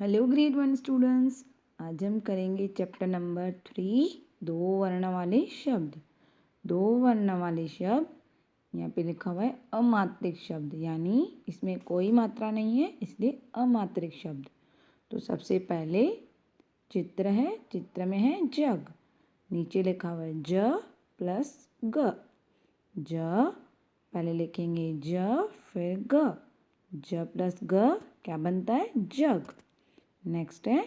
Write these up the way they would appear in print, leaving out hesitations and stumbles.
Hello grade 1 students. आज हम करेंगे चैप्टर नंबर 3 दो वर्ण वाले शब्द। दो वर्ण वाले शब्द यहाँ पे लिखा हुआ है अमात्रिक शब्द, यानी इसमें कोई मात्रा नहीं है इसलिए अमात्रिक शब्द। तो सबसे पहले चित्र है, चित्र में है जग। नीचे लिखा हुआ है ज प्लस ग। ज पहले लिखेंगे ज फिर ग। ज प्लस ग क्या बनता है? जग। नेक्स्ट है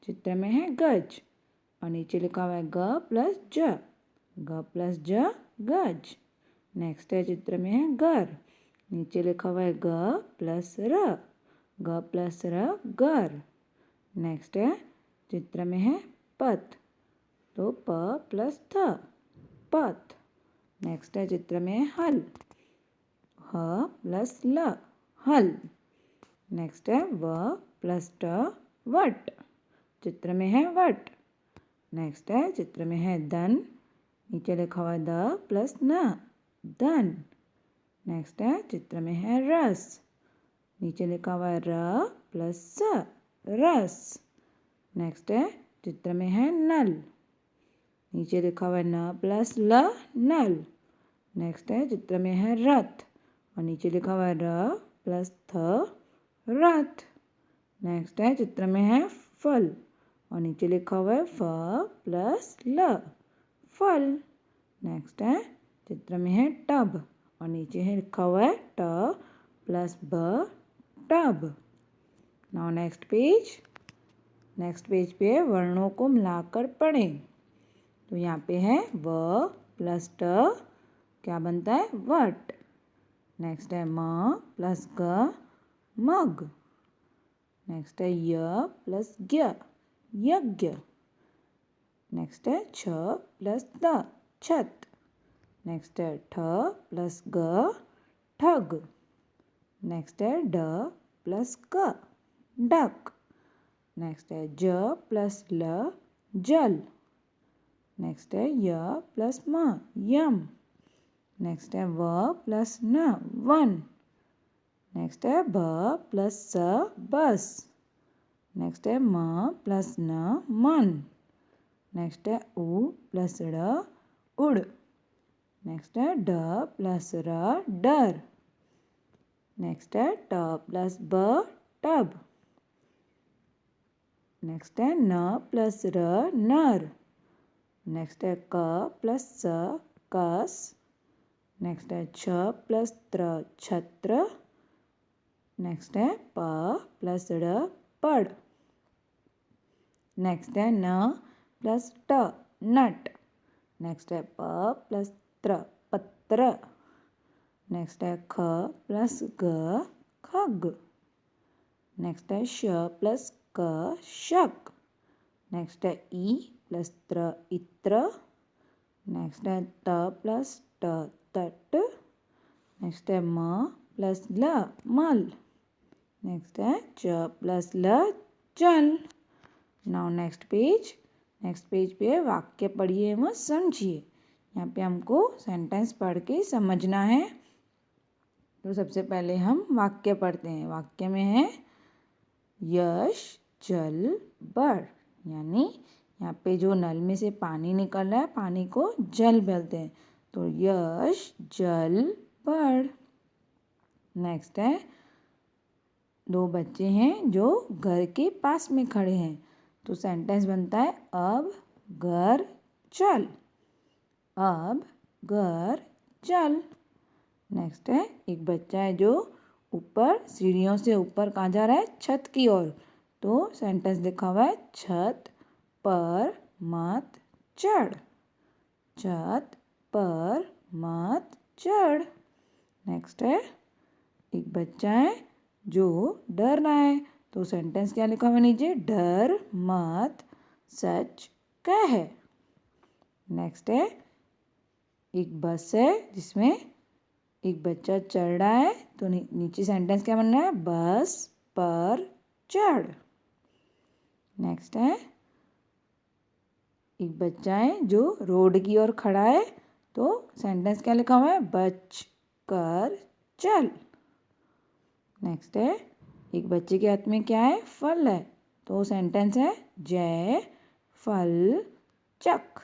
चित्र में है गज और नीचे लिखा हुआ है ग प्लस ज। ग प्लस ज गज। नेक्स्ट है चित्र में है घर। नीचे लिखा हुआ है ग प्लस र। ग प्लस र घर। नेक्स्ट है चित्र में है पथ, तो प प्लस थ पथ। नेक्स्ट है चित्र में है हल। ह प्लस ल हल। नेक्स्ट है व प्लस ट वट। चित्र में है वट। नेक्स्ट है चित्र में है धन। नीचे लिखा हुआ है द प्लस न धन। नेक्स्ट है चित्र में है रस। नीचे लिखा हुआ है र प्लस स रस। नेक्स्ट है चित्र में है नल। नीचे लिखा हुआ है न प्लस ल नल। नेक्स्ट है चित्र में है रथ और नीचे लिखा हुआ है र प्लस थ रथ। नेक्स्ट है चित्र में है फल और नीचे लिखा हुआ है फ प्लस ल फल। नेक्स्ट है चित्र में है टब और नीचे है लिखा हुआ है ट प्लस ब टब। नाउ नेक्स्ट पेज पे वर्णों को मिलाकर पढ़ें। तो यहाँ पे है व प्लस ट क्या बनता है? वट। नेक्स्ट है म प्लस ग मग। नेक्स्ट है य प्लस ज्ञ यज्ञ। नेक्स्ट है छ प्लस द छत। नेक्स्ट है ठ प्लस ग ठग। नेक्स्ट है ड प्लस क डक। नेक्स्ट है ज प्लस ल जल। नेक्स्ट है य प्लस म यम। नेक्स्ट है व प्लस न वन। नेक्स्ट है भ प्लस स बस। नेक्स्ट है म प्लस न मन। नेक्स्ट है उ प्लस ड़ उड़। नेक्स्ट है ड प्लस र डर। नेक्स्ट है ट प्लस ब टब। नेक्स्ट है न प्लस र नर। नेक्स्ट है क प्लस स कस। नेक्स्ट है छ प्लस त्र छत्र। नेक्स्ट है प प्लस ड़ पड़। नेक्स्ट है न प्लस ट नट। नेक्स्ट है प प्लस त्र पत्र। नेक्स्ट है ख प्लस ग खग। नेक्स्ट है श प्लस क शक। नेक्स्ट है ई प्लस त्र इत्र। नेक्स्ट है त प्लस ट तट। नेक्स्ट है म प्लस ल मल। नेक्स्ट है च प्लस ल चल। नाउ नेक्स्ट पेज पे वाक्य पढ़िए व समझिए। यहाँ पे हमको सेंटेंस पढ़ के समझना है। तो सबसे पहले हम वाक्य पढ़ते हैं। वाक्य में है यश जल बढ़, यानी यहाँ पे जो नल में से पानी निकल रहा है पानी को जल बोलते हैं। तो यश जल बढ़। नेक्स्ट है दो बच्चे हैं जो घर के पास में खड़े हैं। तो सेंटेंस बनता है अब घर चल। अब घर चल। नेक्स्ट है एक बच्चा है जो ऊपर सीढ़ियों से ऊपर कहाँ जा रहा है? छत की ओर। तो सेंटेंस लिखा हुआ है छत पर मत चढ़। छत पर मत चढ़। नेक्स्ट है एक बच्चा है जो डर रहा है। तो सेंटेंस क्या लिखा हुआ है नीचे? डर मत सच कह। नेक्स्ट है एक बस है जिसमें एक बच्चा चढ़ रहा है। तो नीचे सेंटेंस क्या बन रहा है? बस पर चढ़। नेक्स्ट है एक बच्चा है जो रोड की ओर खड़ा है। तो सेंटेंस क्या लिखा हुआ है? बच कर चल। नेक्स्ट है एक बच्चे के हाथ में क्या है? फल है। तो सेंटेंस है जय फल चक।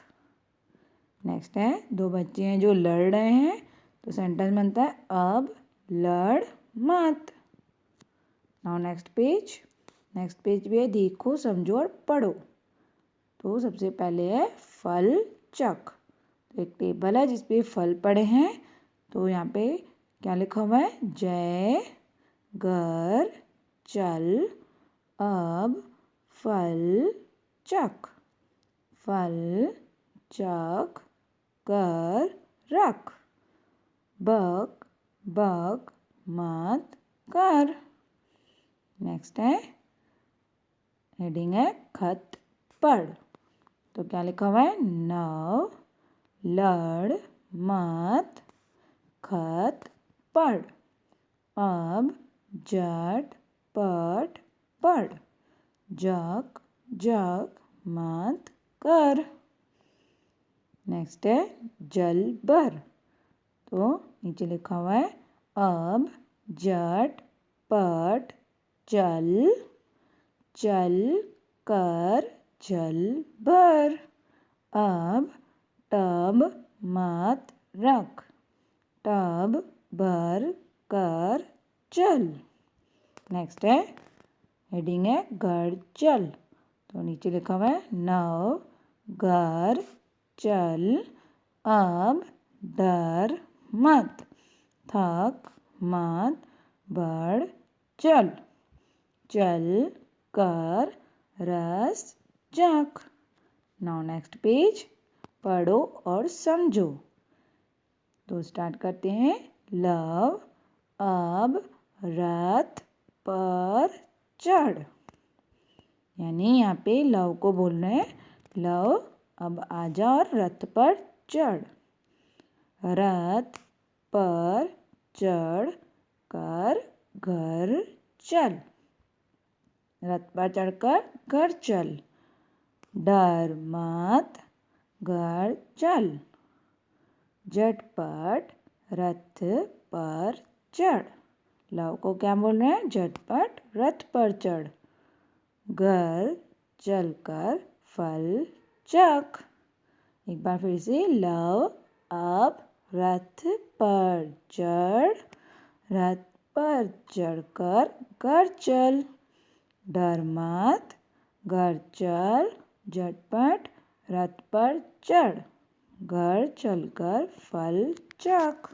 नेक्स्ट है दो बच्चे हैं जो लड़ रहे हैं, तो सेंटेंस बनता है अब लड़ मत। नाउ नेक्स्ट पेज भी है देखो समझो और पढ़ो। तो सबसे पहले है फल चक। तो एक टेबल है जिसपे फल पड़े हैं। तो यहाँ पे क्या लिखा हुआ है, जय घर चल अब फल चक। फल चक कर रख, बक बक मत कर। नेक्स्ट है हेडिंग है खत पढ़। तो क्या लिखा हुआ है, नव लड़ मत खत पढ़, अब झट पट पढ़, जक जक मत कर। नेक्स्ट है जल भर। तो नीचे लिखा हुआ है अब झट पट चल चल कर जल भर, अब टब मत रख, टब भर कर चल। नेक्स्ट है हेडिंग है घर चल। तो नीचे लिखा हुआ है नव घर चल अब डर मत, थक मत बढ़ चल, चल कर रस चख। नाउ नेक्स्ट पेज पढ़ो और समझो। तो स्टार्ट करते हैं लव अब रथ पर चढ़। यानी यहाँ पे लव को बोल रहे हैं लव अब आजा और रथ पर चढ़। रथ पर चढ़ कर घर चल, रथ पर चढ़कर घर चल, डर मत घर चल, झटपट रथ पर चढ़। लव को क्या बोल रहे हैं, झटपट रथ पर चढ़, घर चलकर फल चख। एक बार फिर से लव अब रथ पर चढ़, रथ पर चढ़कर घर चल, डर मत घर चल, झटपट रथ पर चढ़, घर चलकर फल चख।